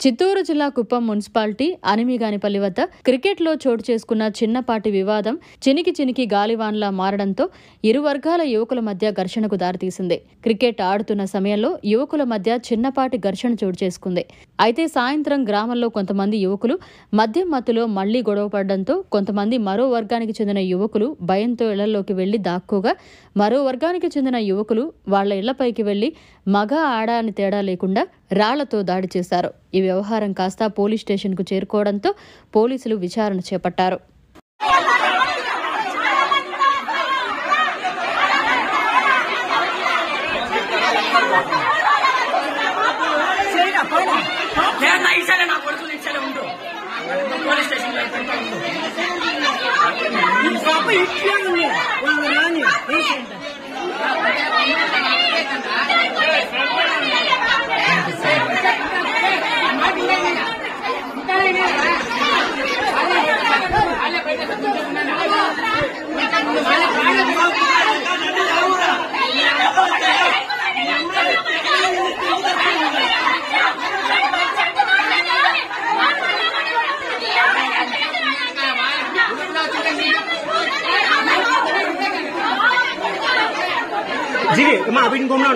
చిత్తూరు జిల్లా కుప్పం మున్సిపాలిటీ అనిమిగానిపల్లి వద్ద క్రికెట్లో చోటు చేసుకున్న చిన్నపాటి వివాదం చినికి గాలివాన్లా మారడంతో ఇరు వర్గాల యువకుల మధ్య ఘర్షణకు దారితీసింది. క్రికెట్ ఆడుతున్న సమయంలో యువకుల మధ్య చిన్నపాటి ఘర్షణ చోటు చేసుకుంది. అయితే సాయంత్రం గ్రామంలో కొంతమంది యువకులు మద్యం మత్తులో మళ్లీ గొడవపడడంతో కొంతమంది మరో వర్గానికి చెందిన యువకులు భయంతో ఇళ్లలోకి వెళ్లి దాక్కోగా మరో వర్గానికి చెందిన యువకులు వాళ్ల ఇళ్లపైకి వెళ్లి మగ ఆడ అని తేడా లేకుండా రాళ్లతో దాడి చేశారు. ఈ వ్యవహారం కాస్త పోలీస్ స్టేషన్కు చేరుకోవడంతో పోలీసులు విచారణ చేపట్టారు. जी मैं अभी घूमना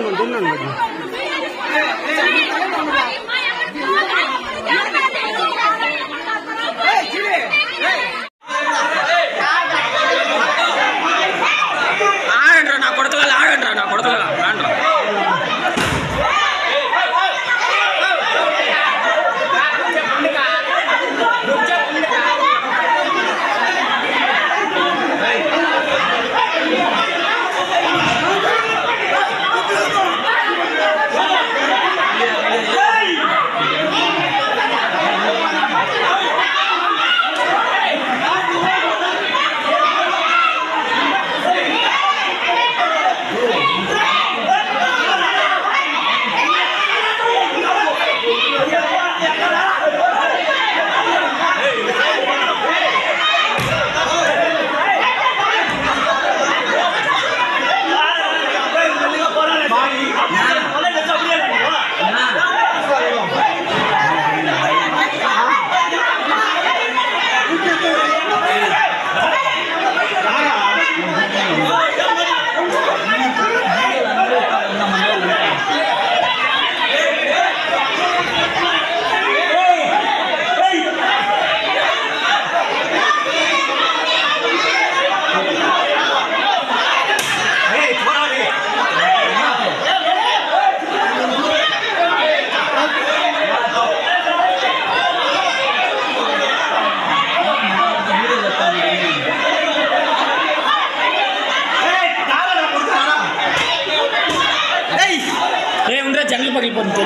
జంగల్ పగిలిపోతుంది.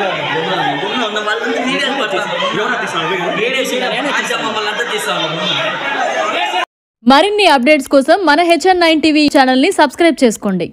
మరిన్ని అప్డేట్స్ కోసం మన HN9 టీవీ ఛానల్ ని సబ్స్క్రైబ్ చేసుకోండి.